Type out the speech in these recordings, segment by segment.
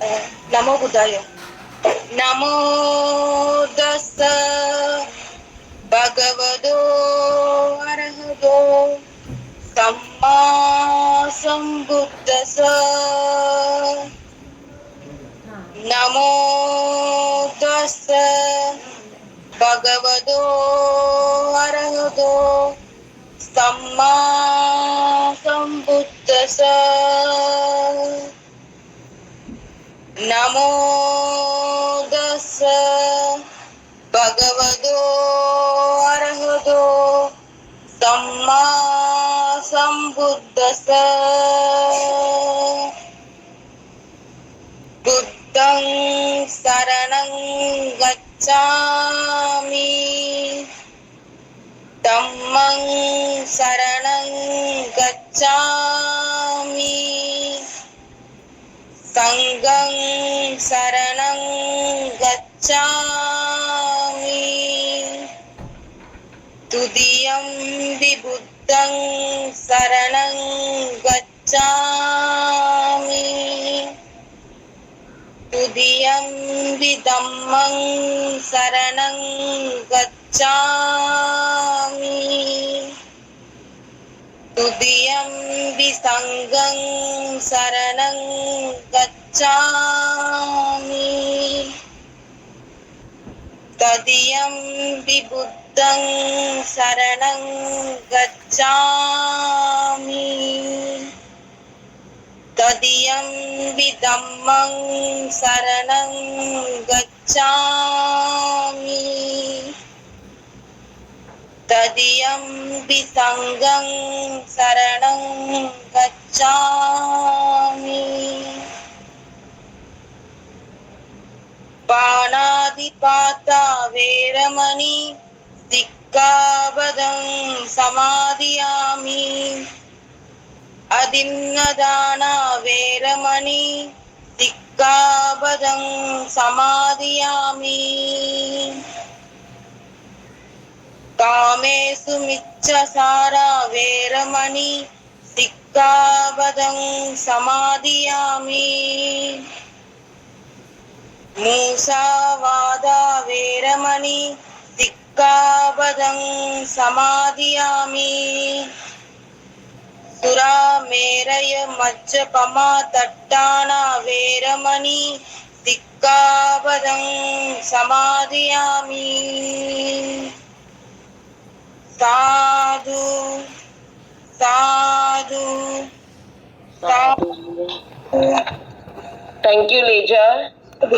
Namo Buddhaya. Namo Dasa Bhagavado Arahato Samma Sambuddhasa. Namo Dasa Bhagavado Arahato Samma Sambuddhasa. Namo Dasa Bhagavado Arahato Samma Sambuddhasa. Buddhang Saranang Gacchami Dhammang Saranang Gacchami Sanghang Saranang Gacchami Tudiyampi Buddhang Saranang Gacchami Tudiyampi Dhammang Saranang Gacchami Tudiyampi Sanghang Saranang Gacchami Tadiyampi Buddhang Saranang Gacchami Tadiyampi Dhammang Saranang Gacchami Tadiyampi Sanghang Saranang Gacchami. Panadipata Veramani Sikkhapadam Samadhiyami Adinnadana Veramani Sikkhapadam Samadhiyami Kamesu Miccasara Veramani Sikkhapadam Samadhiyami Musavada Veramani Sikkhapadam Samadhiyami Sura Meraya Majjapama Tattana Veramani Sikkhapadam Samadhiyami. Sadhu, sadhu, sadhu. Thank you, Leja, for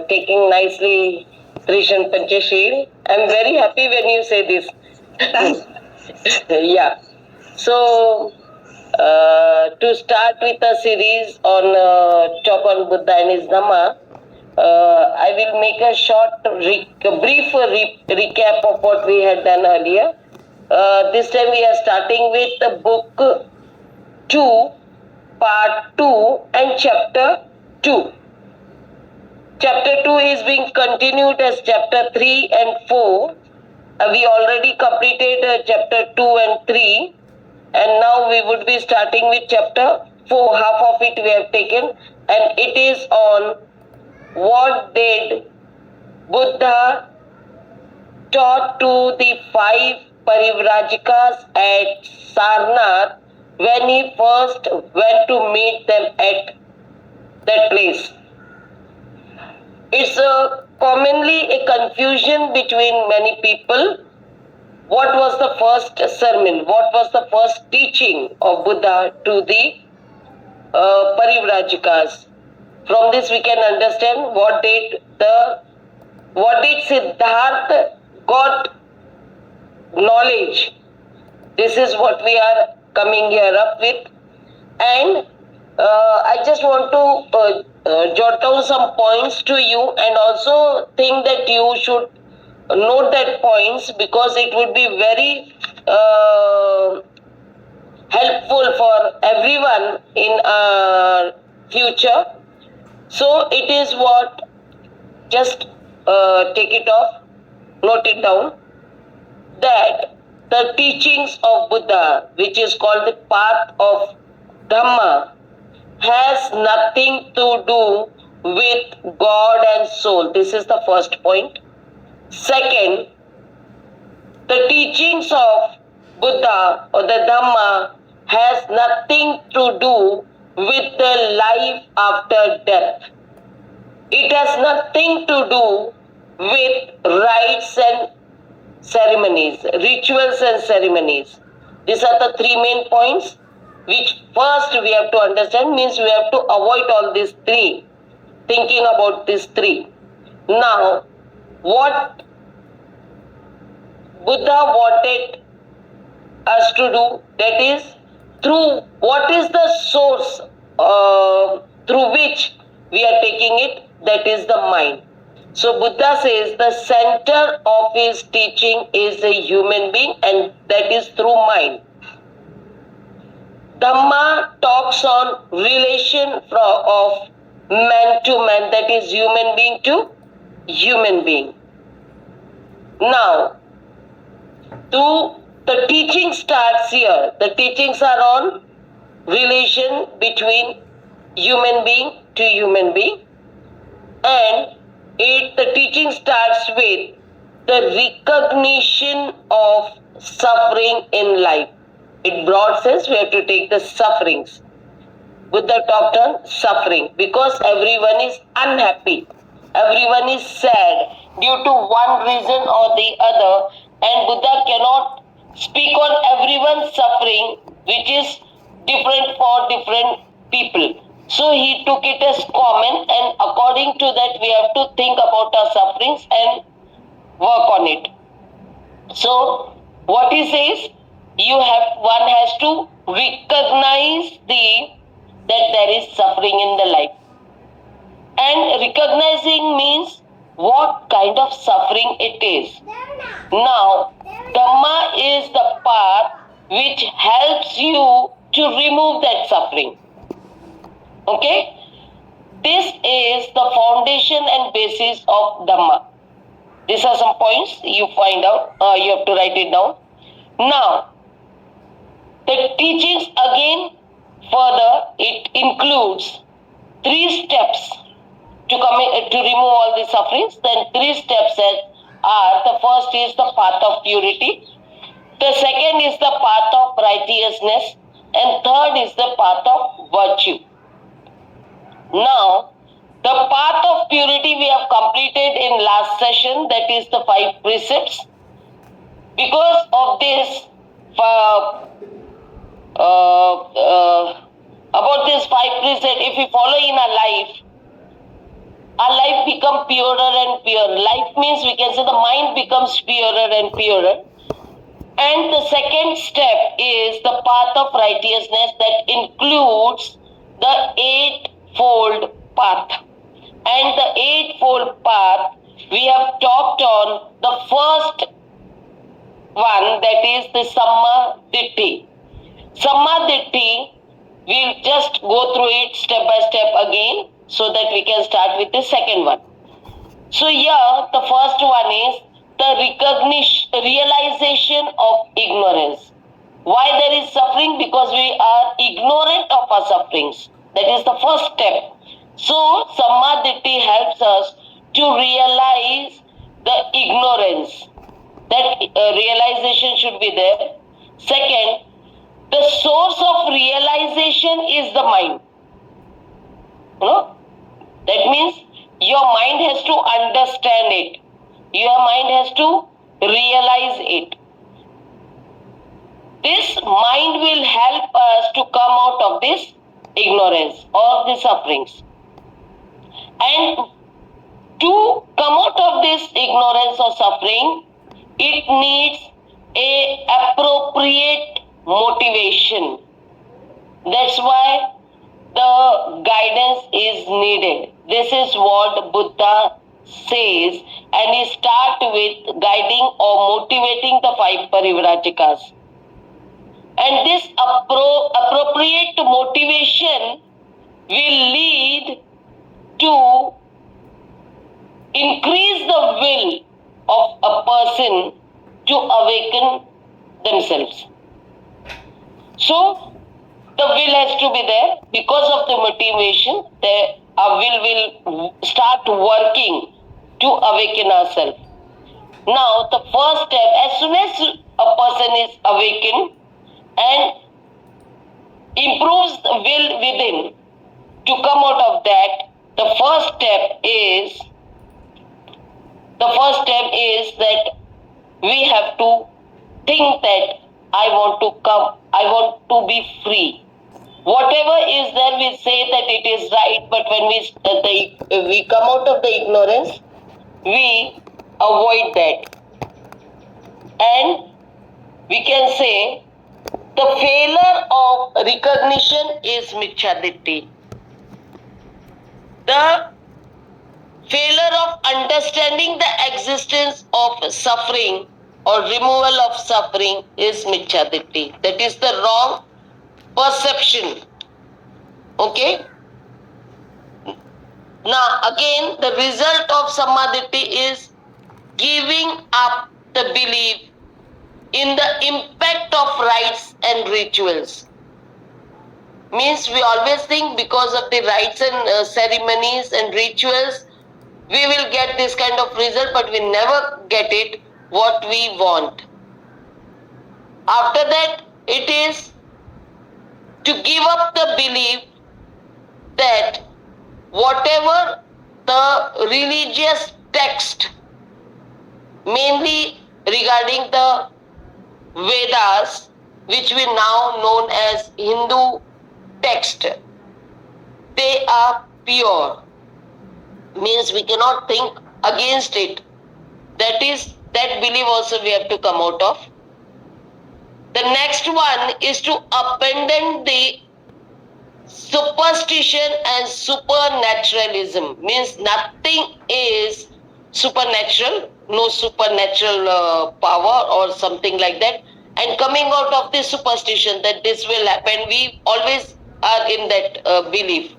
taking nicely Trishan Panchashil. I'm very happy when you say this. Yeah. So, to start with a series on talk on Buddha and his Dhamma, I will make a brief recap of what we had done earlier. This time we are starting with the book 2, part 2 and chapter 2. Chapter 2 is being continued as chapter 3 and 4. We already completed chapter 2 and 3. And now we would be starting with chapter 4. Half of it we have taken. And it is on what did Buddha taught to the 5 Parivrajikas at Sarnath when he first went to meet them at that place. It's commonly a confusion between many people. What was the first sermon? What was the first teaching of Buddha to the Parivrajikas? From this we can understand what did Siddhartha got knowledge. This is what we are coming here up with. And I just want to jot down some points to you, and also think that you should note that points, because it would be very helpful for everyone in future. So it is what, just take it off, note it down, that the teachings of Buddha, which is called the path of Dhamma, has nothing to do with God and soul. This is the first point. Second, the teachings of Buddha or the Dhamma has nothing to do with the life after death. It has nothing to do with rites and ceremonies, rituals and ceremonies. These are the three main points which first we have to understand, means we have to avoid all these three, thinking about these three. Now, what Buddha wanted us to do, that is, through what is the source through which we are taking it, that is the mind. So Buddha says the center of his teaching is a human being, and that is through mind. Dhamma talks on relation of man to man, that is human being to human being. Now, the teaching starts here. The teachings are on relation between human being to human being, and the teaching starts with the recognition of suffering in life. In broad sense, we have to take the sufferings. Buddha talked on suffering because everyone is unhappy, everyone is sad due to one reason or the other, and Buddha cannot speak on everyone's suffering, which is different for different people. So he took it as common, and according to that we have to think about our sufferings and work on it. So what he says, one has to recognize that there is suffering in the life. And recognizing means what kind of suffering it is. Now, Dhamma is the path which helps you to remove that suffering. Okay? This is the foundation and basis of Dhamma. These are some points you find out, you have to write it down. Now, the teachings again further, it includes 3 steps to remove all the sufferings. Then 3 steps are, the first is the path of purity, the second is the path of righteousness, and third is the path of virtue. Now, the path of purity we have completed in last session, that is the 5 precepts. Because of this, about this 5 precepts, if we follow in our life becomes purer and purer. Life means we can say the mind becomes purer and purer. And the second step is the path of righteousness, that includes the 8-fold path. And the 8-fold path, we have talked on the first one, that is the Samma Vacca. Samma Vacca, we'll just go through it step by step again so that we can start with the second one. So here, the first one is the realization of ignorance. Why there is suffering? Because we are ignorant of our sufferings. That is the first step. So, Samma Vacca helps us to realize the ignorance. That realization should be there. Second, the source of realization is the mind. That means your mind has to understand it. Your mind has to realize it. This mind will help us to come out of this ignorance or the sufferings. And to come out of this ignorance or suffering, it needs a appropriate motivation. That's why the guidance is needed. This is what Buddha says, and he starts with guiding or motivating the 5 parivrajikas. And this appropriate motivation will lead to increase the will of a person to awaken themselves. So, the will has to be there. Because of the motivation, our will start working to awaken ourselves. Now, the first step, as soon as a person is awakened and improves the will within to come out of that, the first step is that we have to think that I want to be free. Whatever is there, we say that it is right, but when we come out of the ignorance, we avoid that. And we can say the failure of recognition is micchaditti. The failure of understanding the existence of suffering or removal of suffering is micchaditti. That is the wrong perception. Okay? Now again, the result of samadhi is giving up the belief in the impact of rites and rituals. Means we always think because of the rites and ceremonies and rituals, we will get this kind of result, but we never get it what we want. After that, it is to give up the belief that whatever the religious text, mainly regarding the Vedas, which we now known as Hindu text, they are pure. Means we cannot think against it. That belief also we have to come out of. The next one is to abandon the superstition and supernaturalism. Means nothing is supernatural, no supernatural power or something like that. And coming out of this superstition that this will happen, we always are in that belief.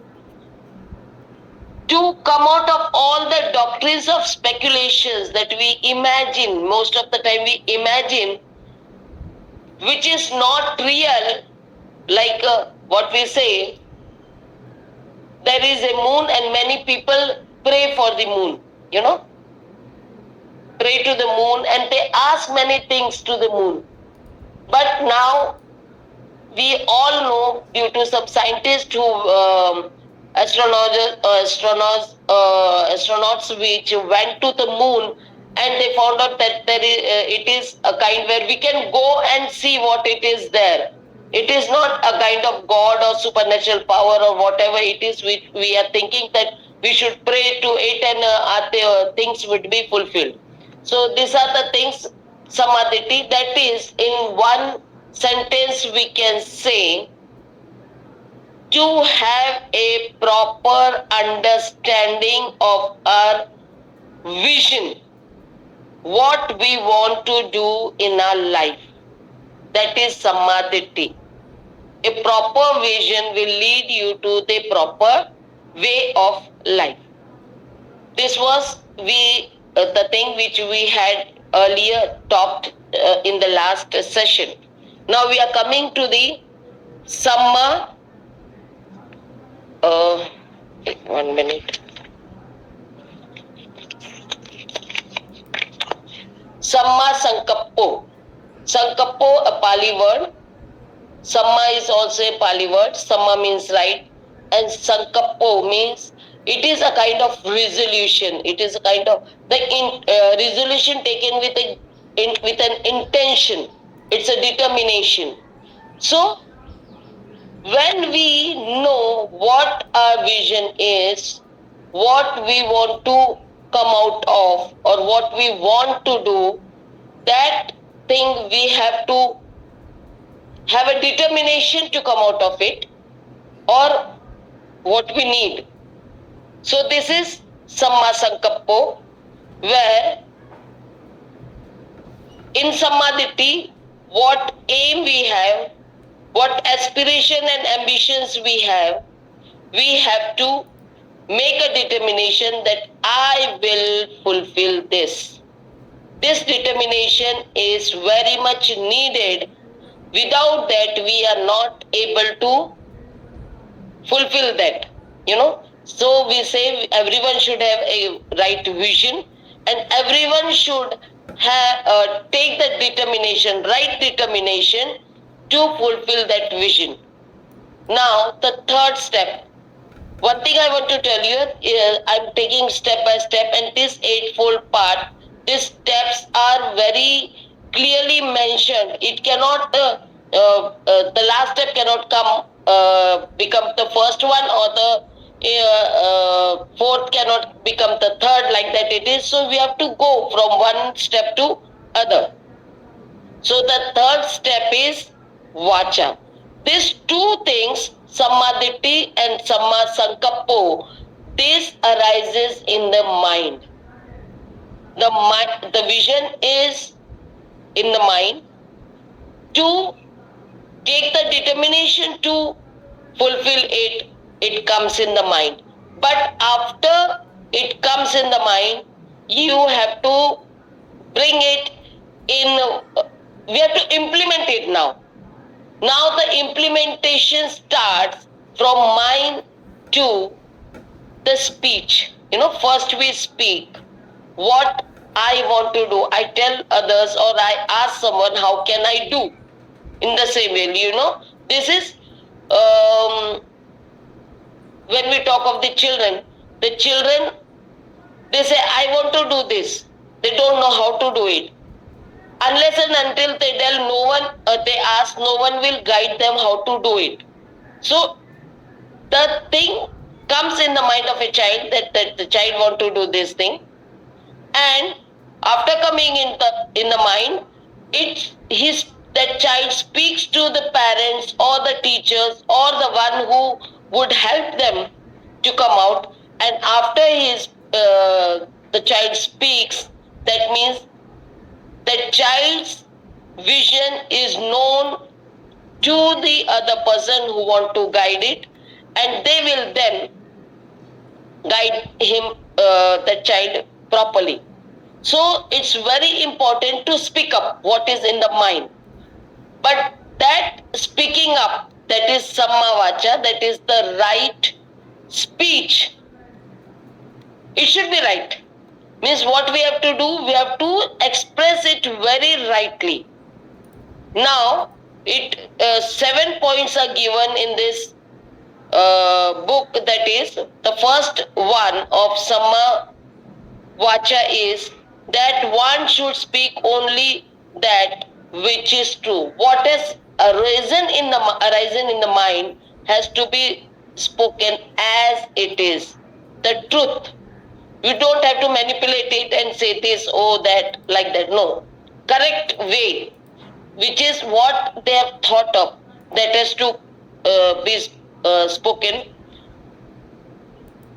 To come out of all the doctrines of speculations that we imagine, most of the time we imagine, which is not real, like what we say, there is a moon and many people pray for the moon, pray to the moon and they ask many things to the moon. But now we all know, due to some scientists who astronauts which went to the moon, and they found out that it is a kind where we can go and see what it is there. It is not a kind of God or supernatural power or whatever it is which we are thinking that we should pray to it and things would be fulfilled. So these are the things, samadhi, that is in one sentence we can say, to have a proper understanding of our vision, what we want to do in our life. That is samadhi. A proper vision will lead you to the proper way of life. This was the thing which we had earlier talked in the last session. Now we are coming to the Samma. 1 minute. Samma Sankappo. Sankappo, a Pali word. Samma is also a Pali word. Samma means right. And Sankappo means it is a kind of resolution. It is a kind of resolution taken with an intention. It's a determination. So, when we know what our vision is, what we want to come out of, or what we want to do, that thing we have to have a determination to come out of it, or what we need. So this is Samma Sankappo, where in Samadhi, what aim we have, what aspiration and ambitions we have to make a determination that I will fulfill this. This determination is very much needed. Without that, we are not able to fulfill that, you know. So we say everyone should have a right vision, and everyone should have take the determination, right determination to fulfill that vision. Now the third step, one thing I want to tell you is I'm taking step by step, and this eightfold part, these steps are very clearly mentioned. It cannot, the last step cannot become the first one, or the fourth cannot become the third, like that it is. So we have to go from one step to other. So the third step is vacha. These two things, samadhi and samma sankappo, this arises in the mind. The vision is in the mind. To take the determination to fulfill it, it comes in the mind. But after it comes in the mind, you have to bring it in, we have to implement it now. Now the implementation starts from mind to the speech. You know, first we speak what I want to do. I tell others, or I ask someone, how can I do? In the same way, you know, this is when we talk of the children, they say, I want to do this. They don't know how to do it. Unless and until they tell no one, they ask, no one will guide them how to do it. So the thing comes in the mind of a child that the child want to do this thing, and after coming in the mind, that child speaks to the parents or the teachers or the one who would help them to come out, and after the child speaks, that means the child's vision is known to the other person who want to guide it, and they will then guide him, the child, properly. So it's very important to speak up what is in the mind. But that speaking up, that is Samma Vacca, that is the right speech. It should be right. Means what we have to do, we have to express it very rightly. Now, 7 points are given in this book. That is, the first one of Samma Vacca is that one should speak only that which is true. What has arisen in the mind has to be spoken as it is, the truth. You don't have to manipulate it and say this, oh, that, like that. No. Correct way, which is what they have thought of, that has to be spoken.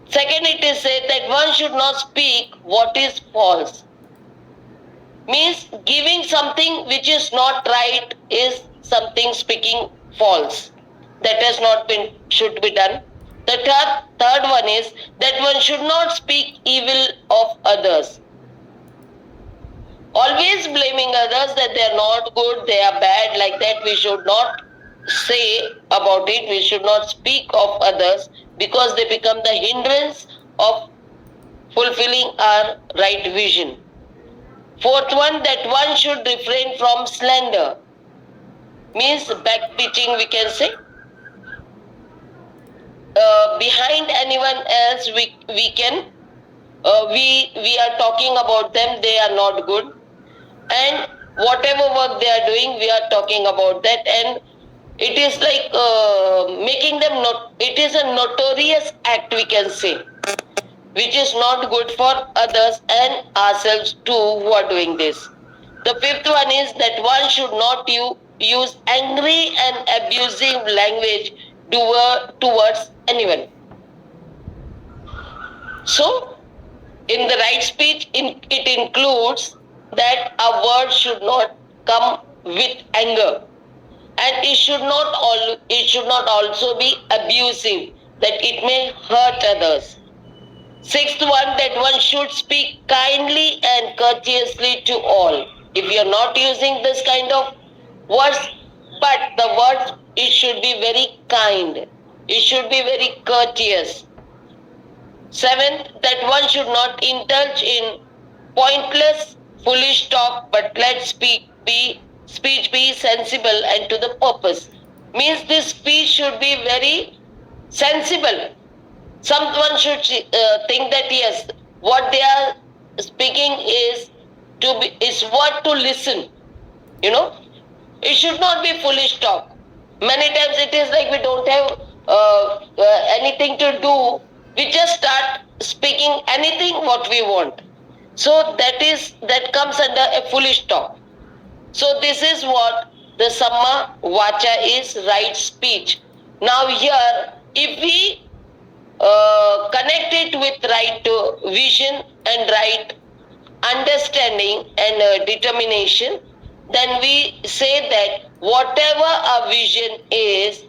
Second, it is said that one should not speak what is false. Means giving something which is not right is something speaking false. That has not been, should be done. The third one is that one should not speak evil of others. Always blaming others that they are not good, they are bad, like that. We should not say about it. We should not speak of others, because they become the hindrance of fulfilling our right vision. Fourth one, that one should refrain from slander. Means backbiting, we can say. Behind anyone else, we are talking about them, they are not good, and whatever work they are doing, we are talking about that, and it is like making them it is a notorious act, we can say, which is not good for others and ourselves too who are doing this. The fifth one is that one should not use angry and abusive language towards anyone. So, in the right speech, it includes that a word should not come with anger, and it should not also be abusive, that it may hurt others. Sixth one, that one should speak kindly and courteously to all. If you are not using this kind of words, but the words, it should be very kind. it should be very courteous. Seventh, that one should not indulge in pointless, foolish talk, but let speech be sensible and to the purpose. Means this speech should be very sensible. Someone should think that yes, what they are speaking is what to listen. You know, it should not be foolish talk. Many times it is like we don't have anything to do. We just start speaking anything what we want. So that comes under a foolish talk. So this is what the Samma Vacca is, right speech. Now here, if we connect it with right vision and right understanding and determination, then we say that whatever our vision is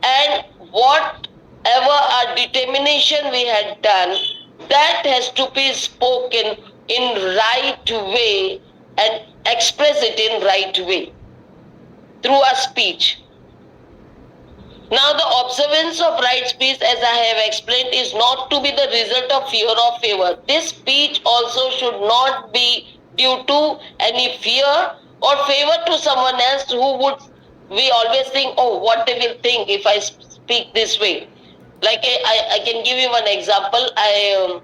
and whatever our determination we had done, that has to be spoken in right way and express it in right way through our speech. Now, the observance of right speech, as I have explained, is not to be the result of fear or favor. This speech also should not be due to any fear or favor to someone else who would, we always think, oh, what they will think if I speak this way. Like I can give you one example. I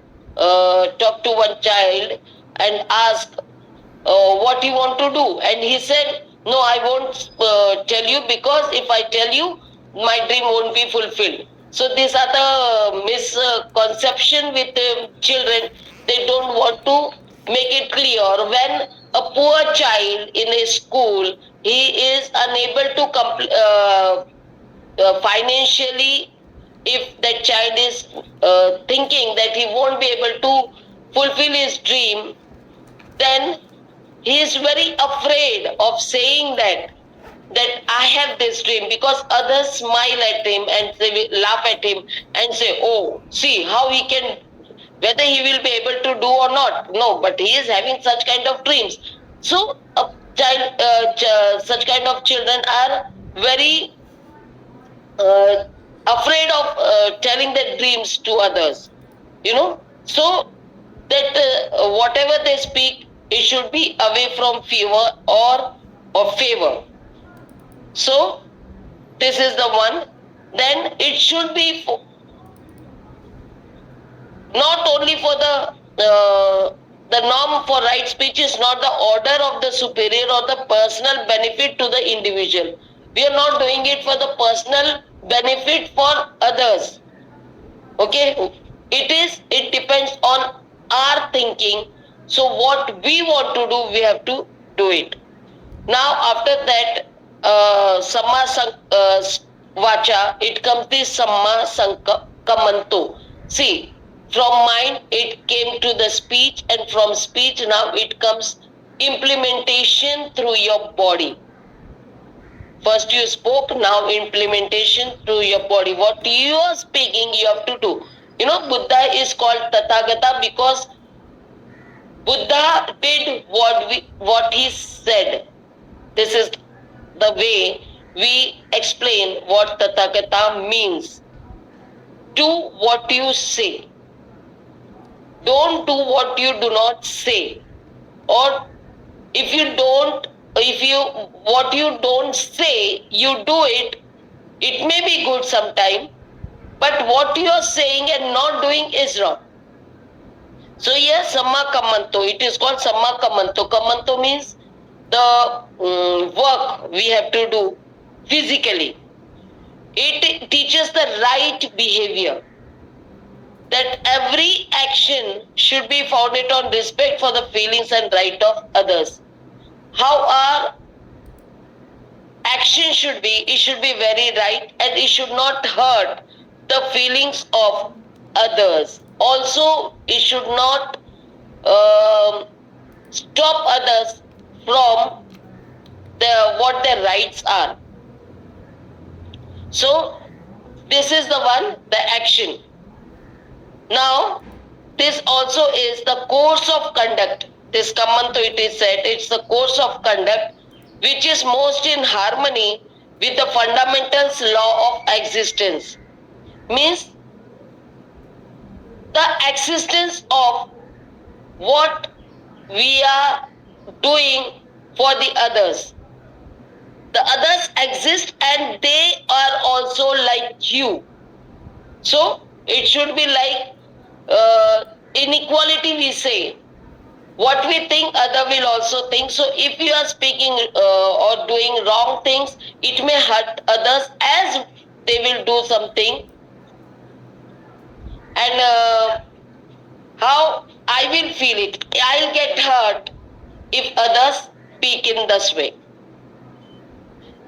talked to one child and asked what you want to do, and he said, no, I won't tell you, because if I tell you, my dream won't be fulfilled. So these are the misconception with children. They don't want to make it clear. When a poor child in a school, he is unable to financially, if that child is thinking that he won't be able to fulfill his dream, then he is very afraid of saying that I have this dream, because others smile at him and they will laugh at him and say, oh, see how he can, whether he will be able to do or not. No, but he is having such kind of dreams. So such kind of children are very afraid of telling their dreams to others. So that whatever they speak, it should be away from fear or favor. So this is the one. Then it should be not only for the norm for right speech is not the order of the superior or the personal benefit to the individual. We are not doing it for the personal benefit for others. Okay, it depends on our thinking. So what we want to do, we have to do it. Now after that, Samma Vacca, it comes the Samma Sankamanto. See, from mind it came to the speech, and from speech now it comes implementation through your body. First you spoke, now implementation through your body. What you are speaking, you have to do. Buddha is called Tathagata because Buddha did what he said. This is the way we explain what Tathagata means. Do what you say. Don't do what you do not say. Or what you don't say, you do it. It may be good sometime, but what you are saying and not doing is wrong. So here, Samma Kamanto, it is called Samma Kamanto. Kamanto means the work we have to do physically. It teaches the right behavior. That every action should be founded on respect for the feelings and right of others. How our action should be, it should be very right, and it should not hurt the feelings of others. Also, it should not stop others from what their rights are. So, this is the one, the action. Now, this also is the course of conduct. This Kamanto, it is said, it's the course of conduct which is most in harmony with the fundamentals law of existence. means the existence of what we are doing for the others. The others exist and they are also like you. So it should be like inequality, we say. What we think, other will also think. So if you are speaking or doing wrong things, it may hurt others as they will do something. And how I will feel it, I'll get hurt if others speak in this way.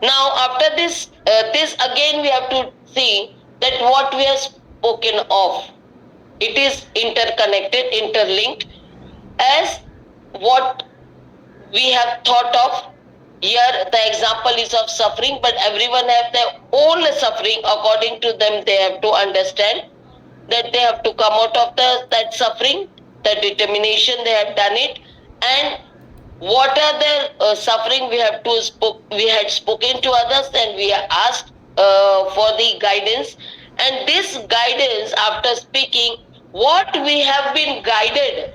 Now, after this again we have to see that what we have spoken of, it is interconnected, interlinked, as what we have thought of. Here, the example is of suffering, but everyone have their own suffering. According to them, they have to understand that they have to come out of that suffering, the determination they have done it, and what are the suffering we had spoken to others, and we are asked for the guidance. And this guidance, after speaking what we have been guided,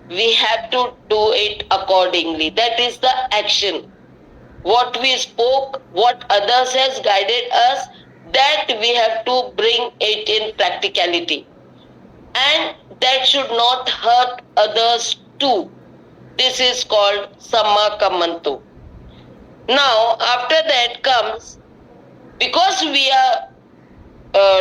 we have to do it accordingly. That is the action. What we spoke, what others has guided us, that we have to bring it in practicality. And that should not hurt others too. This is called Samma Vacca. Now, after that comes, because we are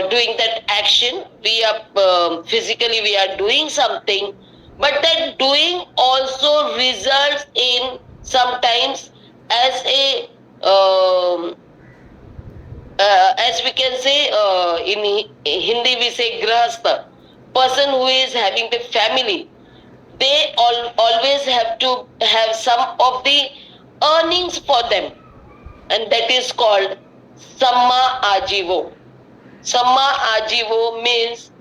doing that action, we are physically we are doing something, but that doing also results in sometimes as a as we can say in Hindi we say grahastha, person who is having the family. They always have to have some of the earnings for them, and that is called Samma Ajivo. Samma Ajivo means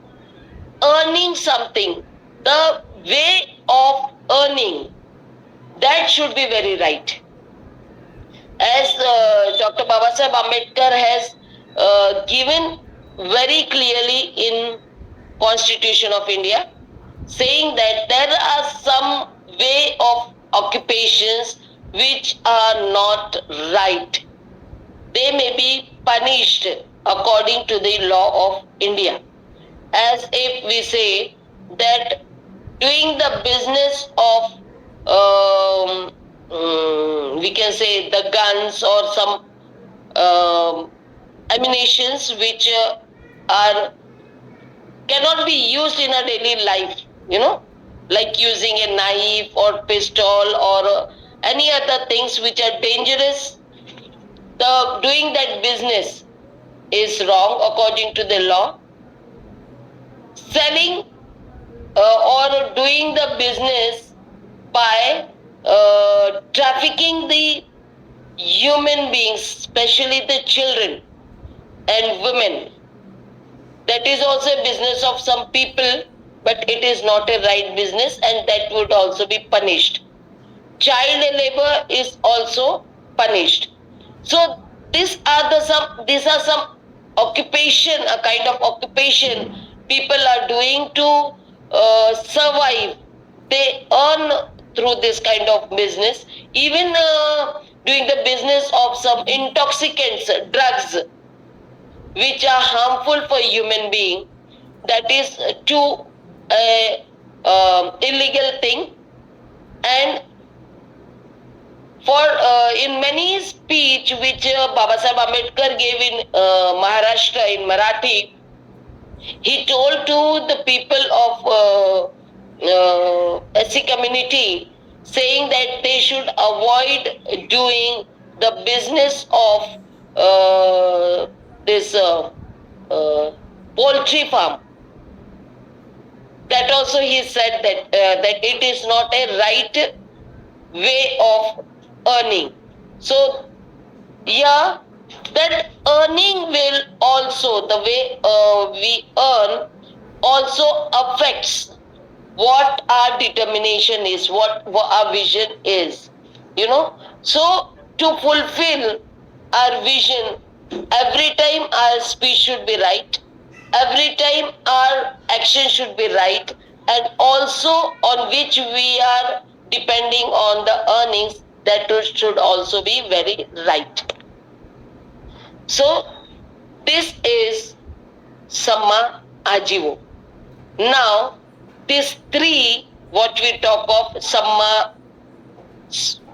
earning something. The way of earning, that should be very right. As Dr. Babasaheb Ambedkar has given very clearly in Constitution of India, saying that there are some way of occupations which are not right. They may be punished according to the law of India. As if we say that doing the business of we can say the guns or some ammunitions which are cannot be used in a daily life, like using a knife or pistol or any other things which are dangerous. The doing that business is wrong according to the law. Selling or doing the business by trafficking the human beings, especially the children and women, that is also a business of some people, but it is not a right business, and that would also be punished. Child labor is also punished. So these are some occupation, a kind of occupation people are doing to survive. They earn through this kind of business. Even doing the business of some intoxicants, drugs, which are harmful for human being, that is too illegal thing. And for in many speech which Babasaheb Ambedkar gave in Maharashtra in Marathi, he told to the people of SC community, saying that they should avoid doing the business of this poultry farm. That also he said that it is not a right way of earning. So yeah, that earning will also, the way we earn also affects what our determination is, what our vision is, So to fulfill our vision, every time our speech should be right, every time our action should be right, and also on which we are depending on the earnings, that should also be very right. So this is Samma Ajivo. Now, these three, what we talk of, Samma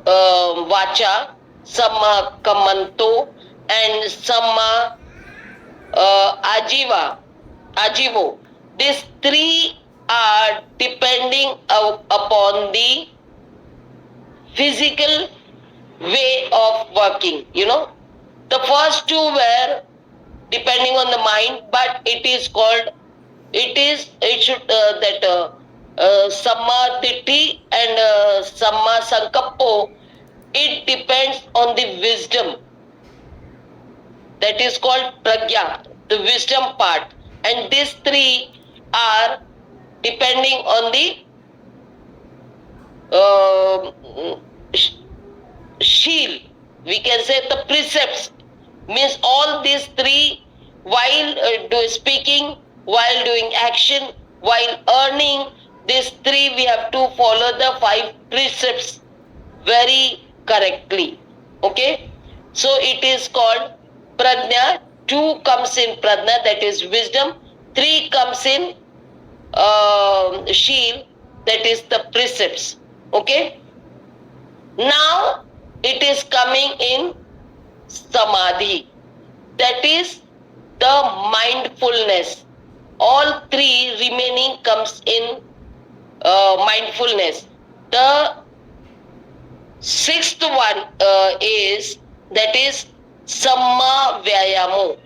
Vaca, Samma Kamanto, and Samma Ajivo. These three are depending upon the physical way of working. The first two were depending on the mind, but it should that Samadhi and Samma Sankappo, it depends on the wisdom. That is called pragya, the wisdom part. And these three are depending on the sheel. We can say the precepts. Means all these three, while speaking, while doing action, while earning, these three we have to follow the 5 precepts very correctly. Okay? So it is called prajna. 2 comes in prajna, that is wisdom. 3 comes in sheel, that is the precepts. Okay? Now it is coming in Samadhi, that is the mindfulness. All 3 remaining comes in mindfulness. The 6th one is, that is Samma Vyayamo.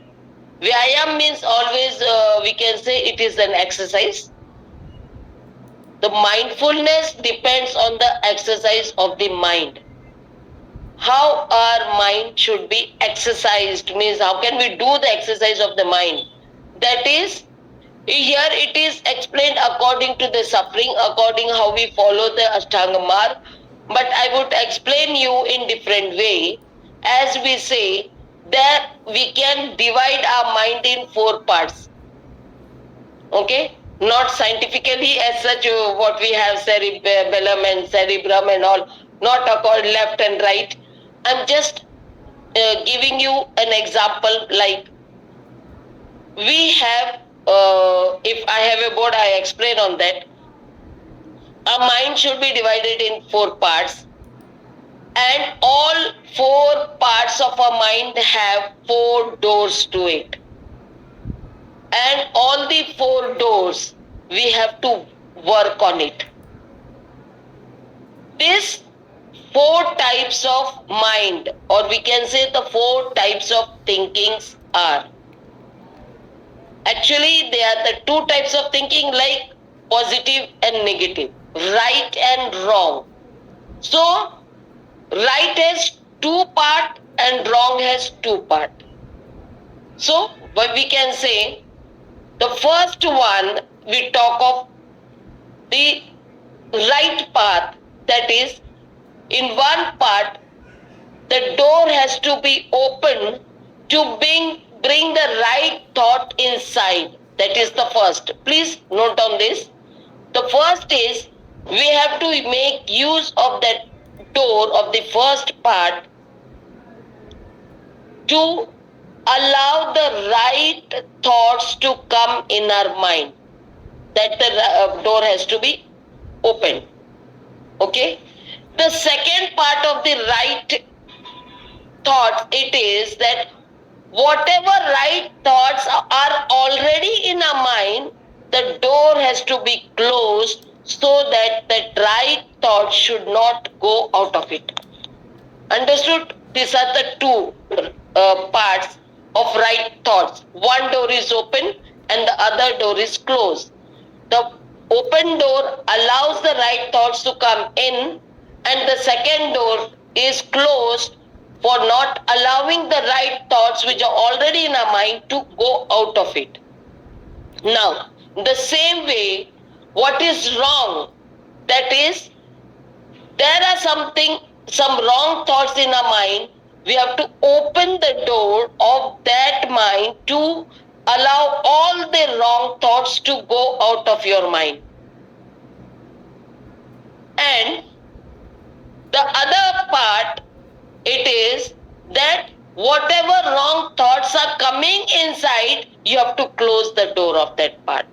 Vyayam means always we can say it is an exercise. The mindfulness depends on the exercise of the mind. How our mind should be exercised, means how can we do the exercise of the mind? That is, here it is explained according to the suffering, according how we follow the Ashtanga Marga. But I would explain you in different way. As we say that we can divide our mind in 4 parts. Okay? Not scientifically as such, what we have cerebellum and cerebrum and all, not according left and right. I'm just giving you an example, like we have, if I have a board, I explain on that. Our mind should be divided in 4 parts, and all 4 parts of our mind have 4 doors to it. And all the 4 doors, we have to work on it. This 4 types of mind, or we can say the 4 types of thinkings are. Actually, they are the 2 types of thinking, like positive and negative, right and wrong. So, right has 2 part and wrong has 2 part. So, what we can say, the first one, we talk of the right path, that is, in one part, the door has to be open to bring the right thought inside. That is the first. Please note on this. The first is, we have to make use of that door of the first part to allow the right thoughts to come in our mind. That the door has to be open. Okay? The second part of the right thoughts, it is that whatever right thoughts are already in our mind, the door has to be closed so that the right thoughts should not go out of it. Understood? These are the 2 parts of right thoughts. One door is open and the other door is closed. The open door allows the right thoughts to come in, and the second door is closed for not allowing the right thoughts which are already in our mind to go out of it. Now, the same way, what is wrong? That is, there are some wrong thoughts in our mind. We have to open the door of that mind to allow all the wrong thoughts to go out of your mind. And the other part, it is that whatever wrong thoughts are coming inside, you have to close the door of that part.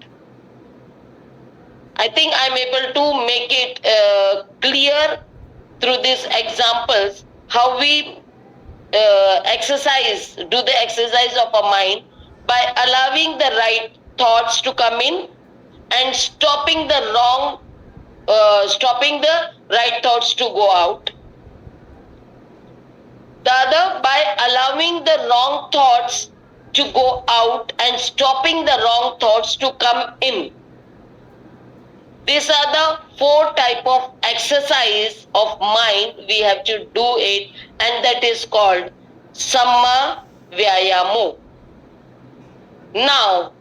I think I'm able to make it clear through these examples how we do the exercise of our mind by allowing the right thoughts to come in and stopping the right thoughts to go out. The other, by allowing the wrong thoughts to go out and stopping the wrong thoughts to come in. These are the 4 type of exercise of mind we have to do it, and that is called Samma Vacca. Now,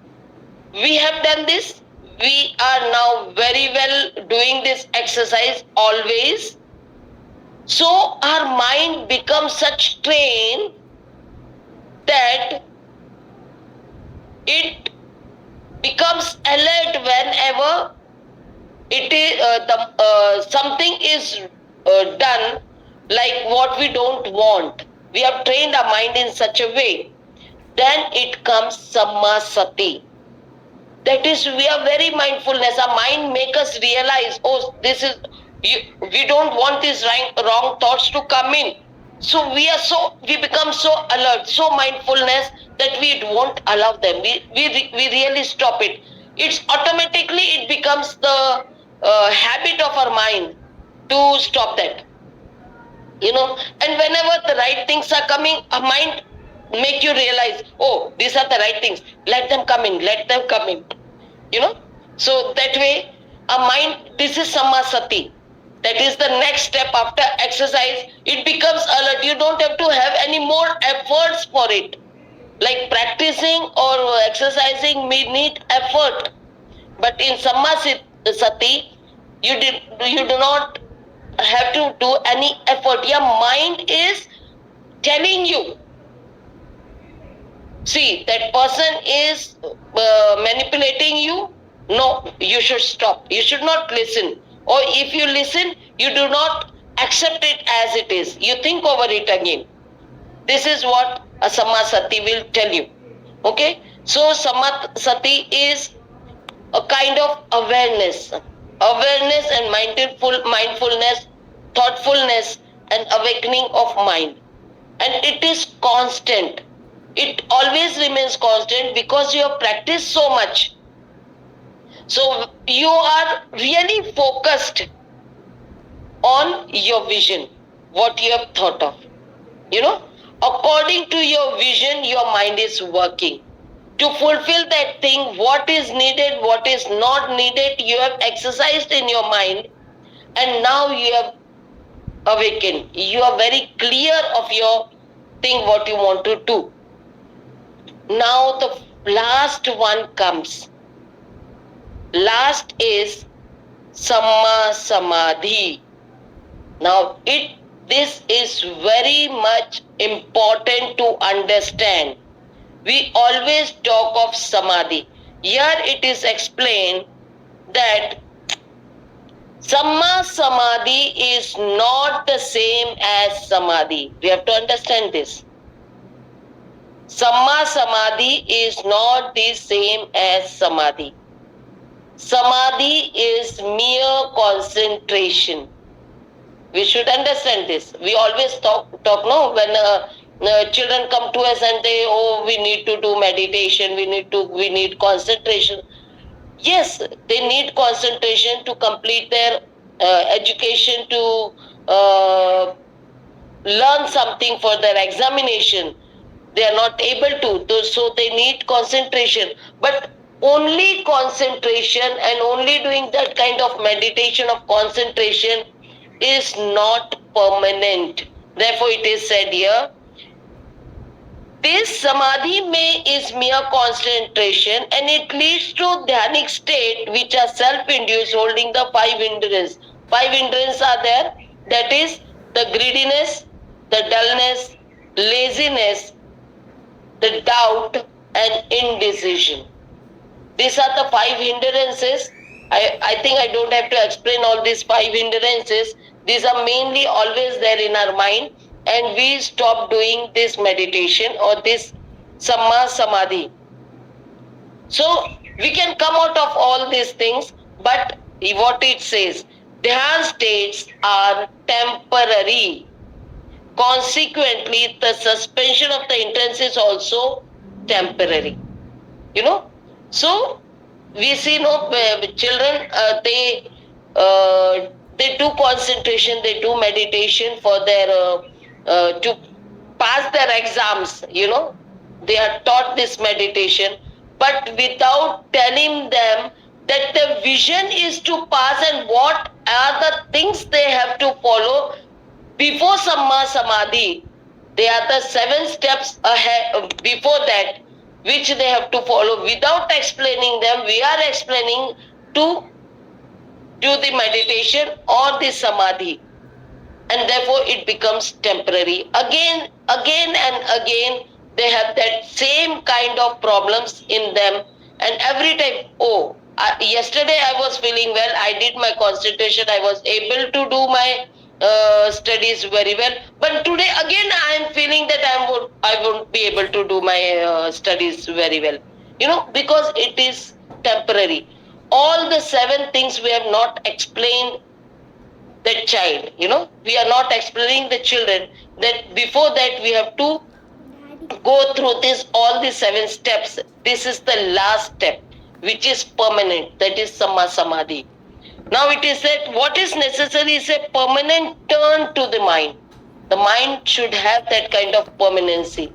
we have done this. We are now very well doing this exercise always. So our mind becomes such trained that it becomes alert whenever it is something is done like what we don't want. We have trained our mind in such a way. Then it comes Samma Sati. That is, we are very mindfulness. Our mind make us realize, oh, we don't want these wrong thoughts to come in. So we become so alert, so mindfulness that we won't allow them. We really stop it. It's automatically it becomes the habit of our mind to stop that. And whenever the right things are coming, our mind make you realize, oh, these are the right things. Let them come in. So that way, our mind, this is Samma Sati. That is the next step after exercise. It becomes alert. You don't have to have any more efforts for it. Like practicing or exercising may need effort. But in Samma Sati, you do not have to do any effort. Your mind is telling you, see, that person is manipulating you. No, you should stop. You should not listen. Or if you listen, you do not accept it as it is. You think over it again. This is what a Samma Sati will tell you. Okay? So Samma Sati is a kind of awareness. Awareness and mindfulness, thoughtfulness and awakening of mind. And it is constant. It always remains constant because you have practiced so much. So you are really focused on your vision, what you have thought of. According to your vision, your mind is working. To fulfill that thing, what is needed, what is not needed, you have exercised in your mind, and now you have awakened. You are very clear of your thing, what you want to do. Now the last one comes. Last is Samma Samadhi. Now this is very much important to understand. We always talk of Samadhi. Here it is explained that Samma Samadhi is not the same as Samadhi. We have to understand this. Samma Samadhi is not the same as Samadhi. Samadhi is mere concentration. We should understand this. We always talk no, when children come to us and they, we need to do meditation, we need concentration. Yes, they need concentration to complete their education, to learn something for their examination. They are not able to, so they need concentration. But only concentration and only doing that kind of meditation of concentration is not permanent. Therefore, it is said here, this Samadhi is mere concentration and it leads to dhyanic state which are self-induced, holding the 5 hindrances. 5 hindrances are there, that is the greediness, the dullness, laziness, the doubt, and indecision. These are the 5 hindrances. I think I don't have to explain all these 5 hindrances. These are mainly always there in our mind, and we stop doing this meditation or this Samma Samadhi. So we can come out of all these things, but what it says, Dhyan states are temporary. Consequently, the suspension of the intense is also temporary. So we see children, they do concentration, they do meditation for their to pass their exams. They are taught this meditation, but without telling them that the vision is to pass and what are the things they have to follow before Samma Samadhi. They are the 7 steps ahead before that, which they have to follow. Without explaining them, we are explaining to do the meditation or the Samadhi, and therefore it becomes temporary. Again and again, they have that same kind of problems in them, and every time, yesterday I was feeling well, I did my concentration, I was able to do my studies very well, but today again I am feeling that I won't be able to do my studies very well, because it is temporary. All the 7 things we have not explained the child, we are not explaining the children that before that we have to go through this all the 7 steps. This is the last step, which is permanent, that is Samma Samadhi. Now it is that what is necessary is a permanent turn to the mind. The mind should have that kind of permanency,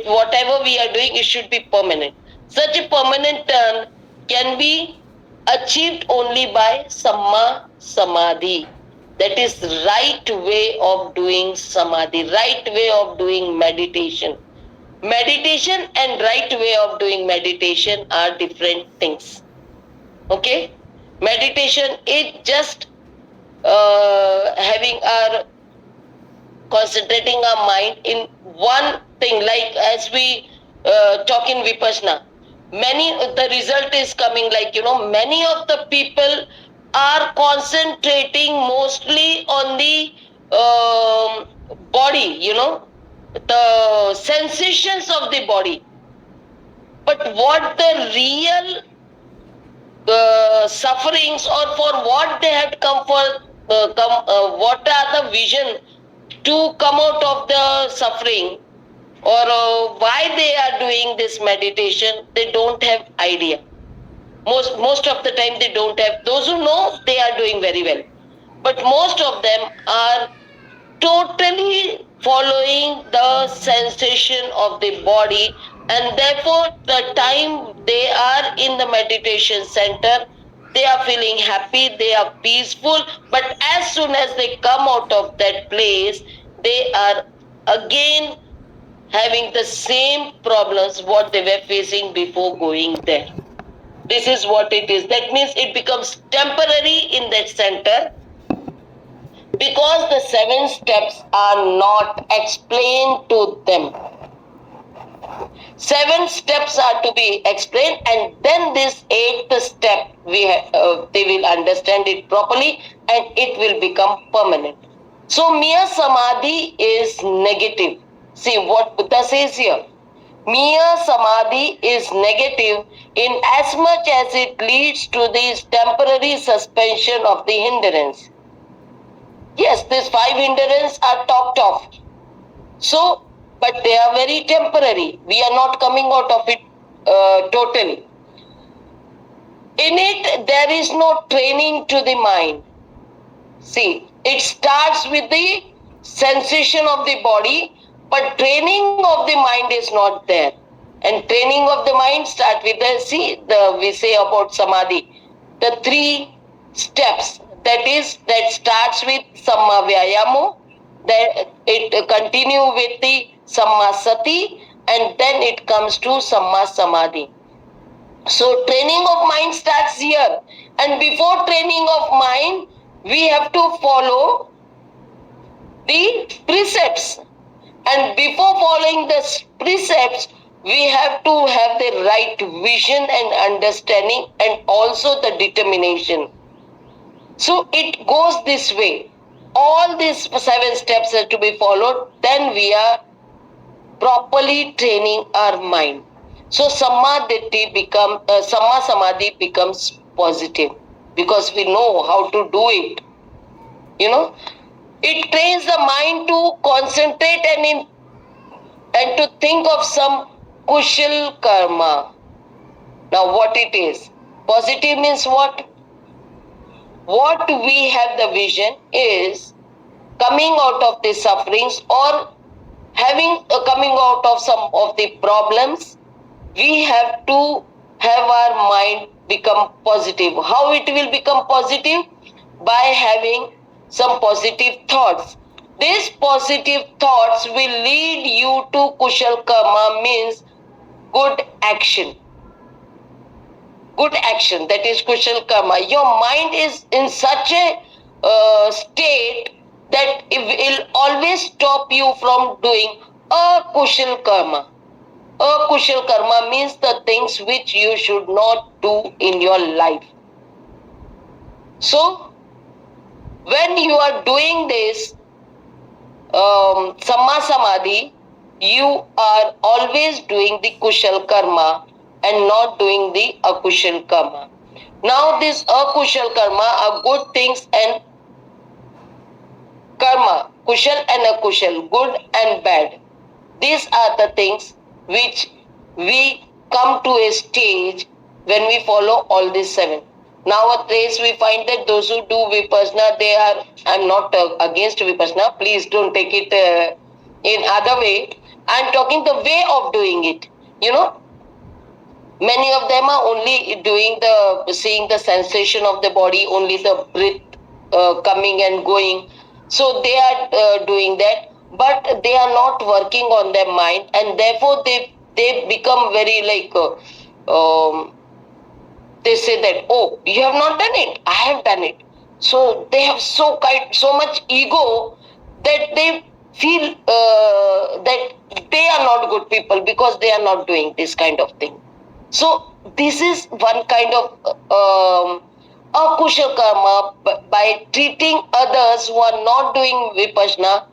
whatever we are doing, it should be permanent. Such a permanent turn can be achieved only by Samma Samadhi. That is right way of doing Samadhi, right way of doing meditation. Meditation and right way of doing meditation are different things. Okay? Meditation is just concentrating our mind in one thing, like as we talk in Vipassana. The result is coming like, many of the people are concentrating mostly on the body, the sensations of the body. But what the real sufferings, or for what they had come for, what are the vision to come out of the suffering, or why they are doing this meditation, they don't have idea. Most of the time they don't have. Those who know, they are doing very well, but most of them are totally following the sensation of the body, and therefore the time they are in the meditation center, they are feeling happy, they are peaceful, but as soon as they come out of that place, they are again having the same problems what they were facing before going there. This is what it is. That means it becomes temporary in that center, because the 7 steps are not explained to them. 7 steps are to be explained, and then this 8th step they will understand it properly, and it will become permanent. So mere Samadhi is negative. See what Buddha says here. Mere Samadhi is negative in as much as it leads to this temporary suspension of the hindrance. Yes, these 5 hindrances are talked of. So, but they are very temporary. We are not coming out of it totally. In it, there is no training to the mind. See, it starts with the sensation of the body, but training of the mind is not there. And training of the mind starts with we say about Samadhi, the 3 steps. That starts with Samma Vacca, then it continue with the Samma Sati, and then it comes to Samma Samadhi. So training of mind starts here, and before training of mind, we have to follow the precepts, and before following the precepts, we have to have the right vision and understanding and also the determination. So it goes this way. All these 7 steps have to be followed. Then we are properly training our mind. So Samma Samadhi becomes positive because we know how to do it. You know, it trains the mind to concentrate and to think of some kushal karma. Now, what it is? Positive means what? What we have the vision is coming out of the sufferings or having coming out of some of the problems. We have to have our mind become positive. How it will become positive? By having some positive thoughts. These positive thoughts will lead you to kushal karma, means good action. Good action, that is kushal karma. Your mind is in such a state that it will always stop you from doing a kushal karma. A kushal karma means the things which you should not do in your life. So, when you are doing this Samma Samadhi, you are always doing the kushal karma and not doing the akushal karma. Now, this akushal karma are good things and karma, kushal and akushal, good and bad. These are the things which we come to a stage when we follow all these 7. Nowadays, we find that those who do vipassana, they are, I'm not against vipassana, please don't take it in other way. I'm talking the way of doing it. You know, many of them are only doing seeing the sensation of the body, only the breath coming and going. So they are doing that, but they are not working on their mind, and therefore they become very like they say that, oh, you have not done it, I have done it. So they have so much ego that they feel that they are not good people because they are not doing this kind of thing. So this is one kind of akushal karma. By treating others who are not doing vipassana,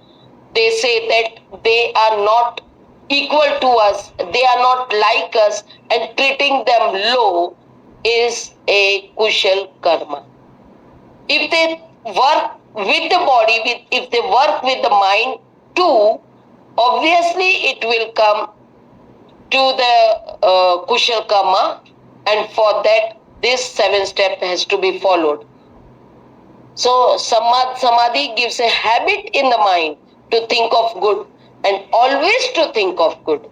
they say that they are not equal to us, they are not like us, and treating them low is a kushal karma. If they work with the body, if they work with the mind too, obviously it will come to the kushal karma, and for that this 7 step has to be followed. So Samadhi gives a habit in the mind to think of good and always to think of good.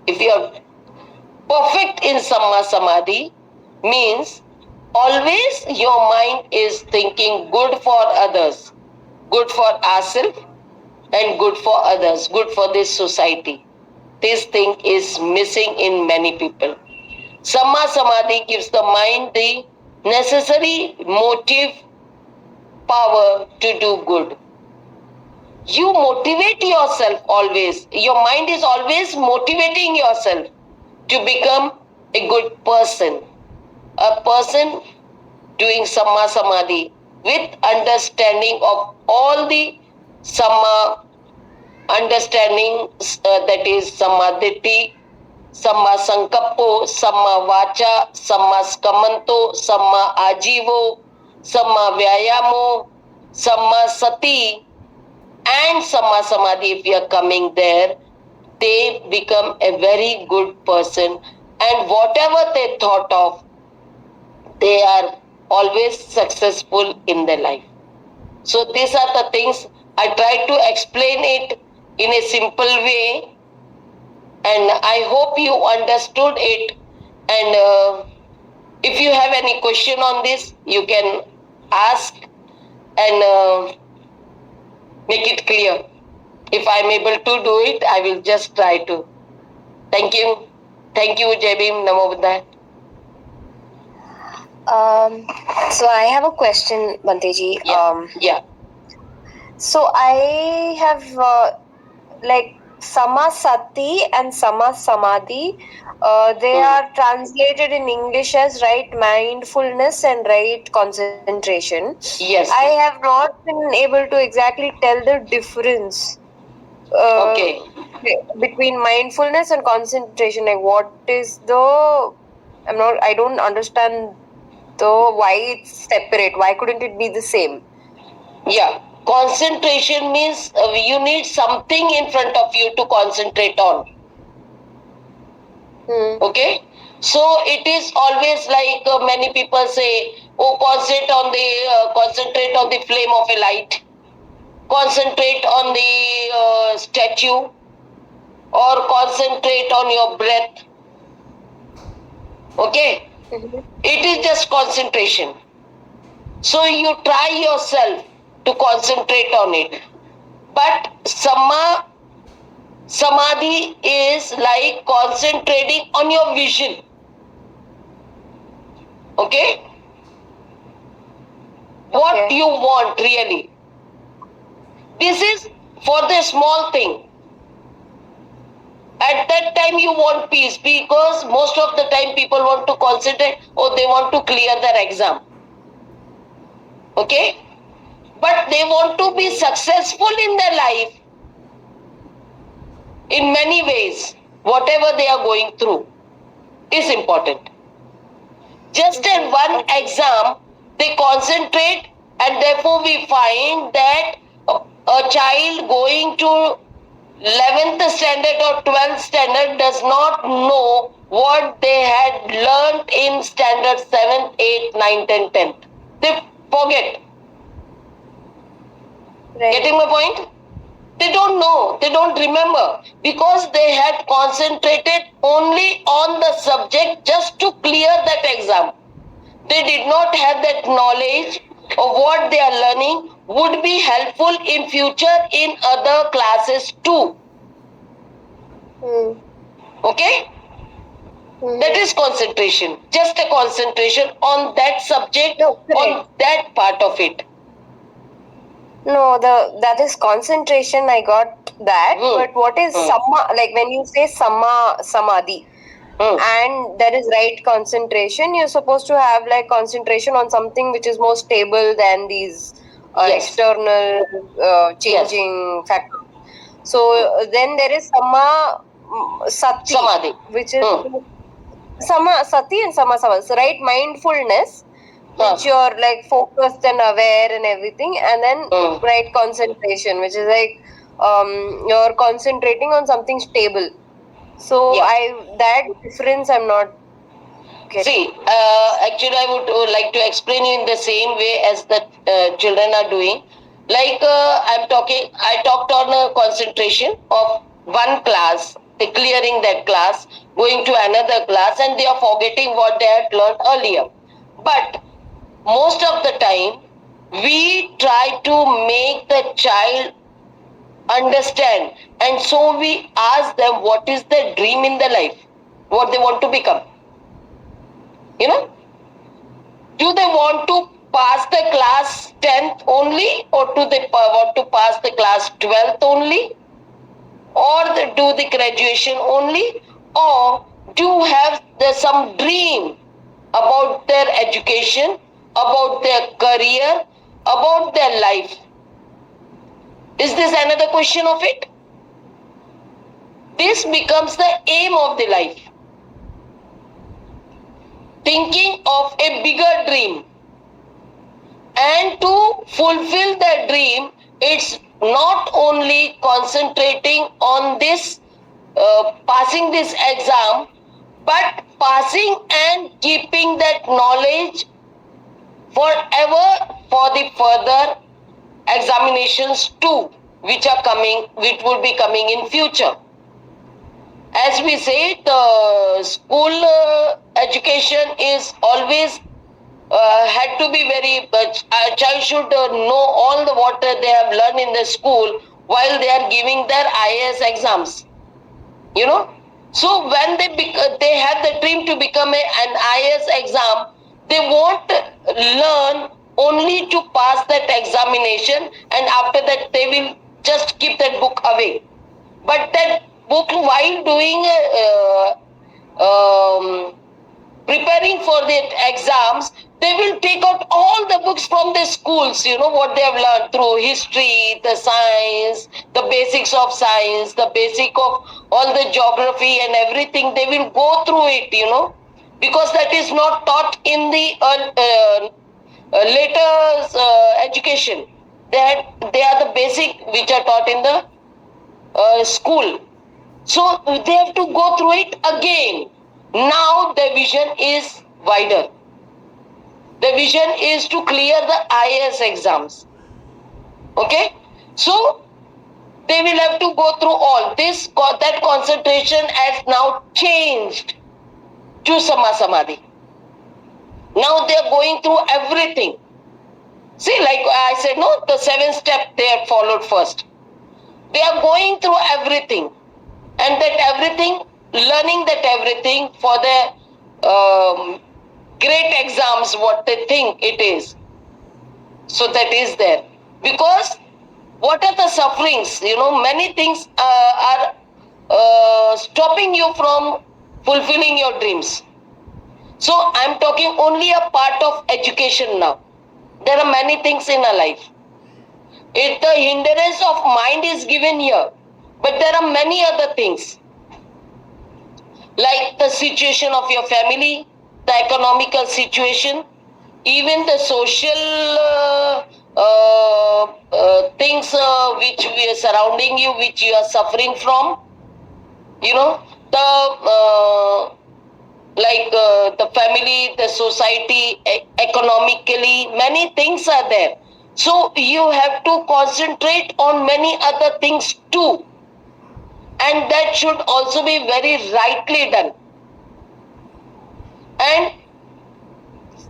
If you are perfect in Samma Samadhi, means always your mind is thinking good for others, good for ourselves, and good for others, good for this society. This thing is missing in many people. Samma Samadhi gives the mind the necessary motive power to do good. You motivate yourself always. Your mind is always motivating yourself to become a good person. A person doing Samma Samadhi with understanding of all the Samma understanding, that is Samadhi, Samma Sankappo, Samma Vacca, Samma Skamanto, Samma Ajivo, Samma Vyayamo, Samma Sati, and Samma Samadhi. If you are coming there, they become a very good person, and whatever they thought of, they are always successful in their life. So these are the things I try to explain it in a simple way, and I hope you understood it. And if you have any question on this, you can ask and make it clear. If I am able to do it, I will just try to. Thank you. Thank you, Jai Bhim. Namo Buddhaya. So I have a question, Banteji. Yeah. So I have Samma Sati and Samma Samadhi, they are translated in English as right mindfulness and right concentration. Yes. I have not been able to exactly tell the difference Okay. between mindfulness and concentration. Like, what is the? I don't understand the why it's separate. Why couldn't it be the same? Yeah. Concentration means you need something in front of you to concentrate on. Okay. So it is always like many people say, "Oh, concentrate on the flame of a light, concentrate on the statue, or concentrate on your breath." Okay. It is just concentration. So you try yourself to concentrate on it. But Samadhi is like concentrating on your vision. Okay? What Okay. you want really. This is for the small thing. At that time you want peace, because most of the time people want to concentrate or they want to clear their exam. Okay? But they want to be successful in their life in many ways. Whatever they are going through is important. Just in one exam, they concentrate, and therefore we find that a child going to 11th standard or 12th standard does not know what they had learnt in standard 7th, 8th, 9th and 10th. They forget. Right. Getting my point? They don't know, they don't remember, because they had concentrated only on the subject just to clear that exam. They did not have that knowledge of what they are learning would be helpful in future in other classes too. Okay? That is concentration. Just a concentration on that subject, No, correct. on that part of it. No, that is concentration. I got that. But what is samma? Like when you say samma samadhi, and that is right concentration, you're supposed to have like concentration on something which is more stable than these Yes. external changing factors. So then there is samma sati, Samadhi. which is samma sati and samma samadhi. So right mindfulness, which you're like focused and aware and everything, and then right concentration, which is like you're concentrating on something stable. So that difference I'm not getting. See, actually, I would like to explain you in the same way as the children are doing. Like I talked on concentration of one class, clearing that class, going to another class, and they are forgetting what they had learned earlier. But most of the time, we try to make the child understand, and so we ask them what is their dream in their life, what they want to become. You know, do they want to pass the class 10th only, or do they want to pass the class 12th only, or do the graduation only, or do have some dream about their education, about their career, about their life? Is this another question of it? This becomes the aim of the life. Thinking of a bigger dream. And to fulfill that dream, it's not only concentrating on this, passing this exam, but passing and keeping that knowledge forever for the further examinations too, which will be coming in future. As we say, the school education is always had to be very. A child should know all the what they have learned in the school while they are giving their IAS exams. You know, so when they have the dream to become an IAS exam, they won't learn only to pass that examination, and after that they will just keep that book away. But that book, while doing preparing for the exams, they will take out all the books from the schools, what they have learned through history, the science, the basics of science, the basic of all the geography and everything. They will go through it, because that is not taught in the later education. They are the basic which are taught in the school. So they have to go through it again. Now the vision is wider. The vision is to clear the IAS exams. Okay? So they will have to go through all this. That concentration has now changed to Samma Samadhi. Now they are going through everything. See, like I said, no, the 7 steps they have followed first. They are going through everything. And that everything, learning that everything for the great exams, what they think it is. So that is there. Because what are the sufferings? Many things are stopping you from fulfilling your dreams. So I'm talking only a part of education now. There are many things in our life. If the hindrance of mind is given here, but there are many other things, like the situation of your family, the economical situation, even the social things which we are surrounding you, which you are suffering from, the family, the society, economically, many things are there. So you have to concentrate on many other things too. And that should also be very rightly done. And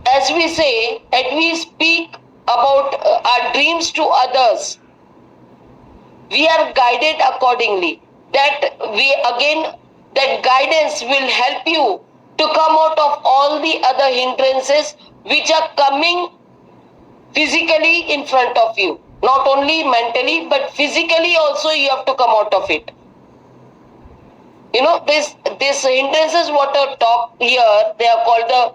as we say, and we speak about our dreams to others, we are guided accordingly. That guidance will help you to come out of all the other hindrances which are coming physically in front of you. Not only mentally, but physically also you have to come out of it. These hindrances what are talked here, they are called the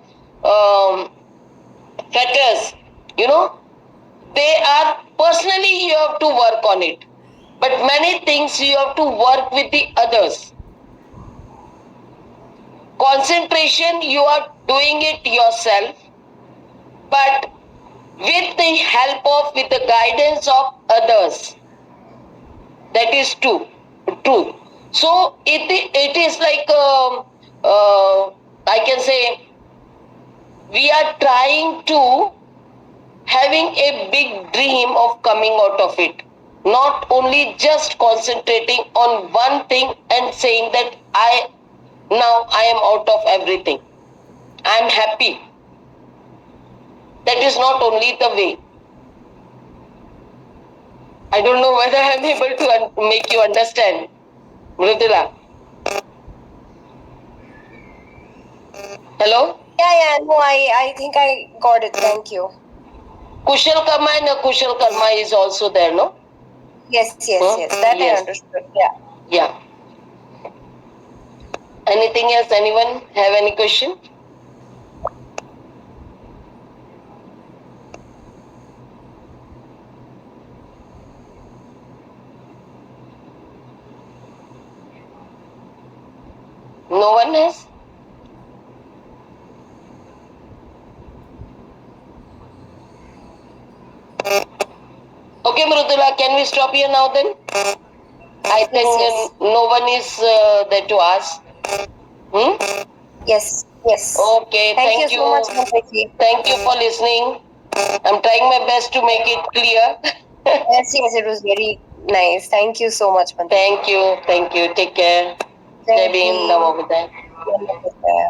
fetters. They are personally you have to work on it. But many things you have to work with the others. Concentration, you are doing it yourself, but with the with the guidance of others. That is true. So it is like I can say we are trying to having a big dream of coming out of it. Not only just concentrating on one thing and saying that I am out of everything. I am happy. That is not only the way. I don't know whether I am able to make you understand. Mridula. Hello? Yeah, no, I think I got it. Thank you. Kushal Karma and Akushal Karma is also there, no? Yes. That yes. I understood. Yeah. Yeah. Anything else? Anyone have any question? No one has? Okay, Mridula, can we stop here now then? I think Yes. no one is there to ask. Yes. Okay, thank you. So much, Mantaki. Thank you for listening. I'm trying my best to make it clear. Yes, it was very nice. Thank you so much, Mantaki. Thank you. Take care. Thank Jai Bhim, you. Namo Buddhaya. Namo Buddhaya.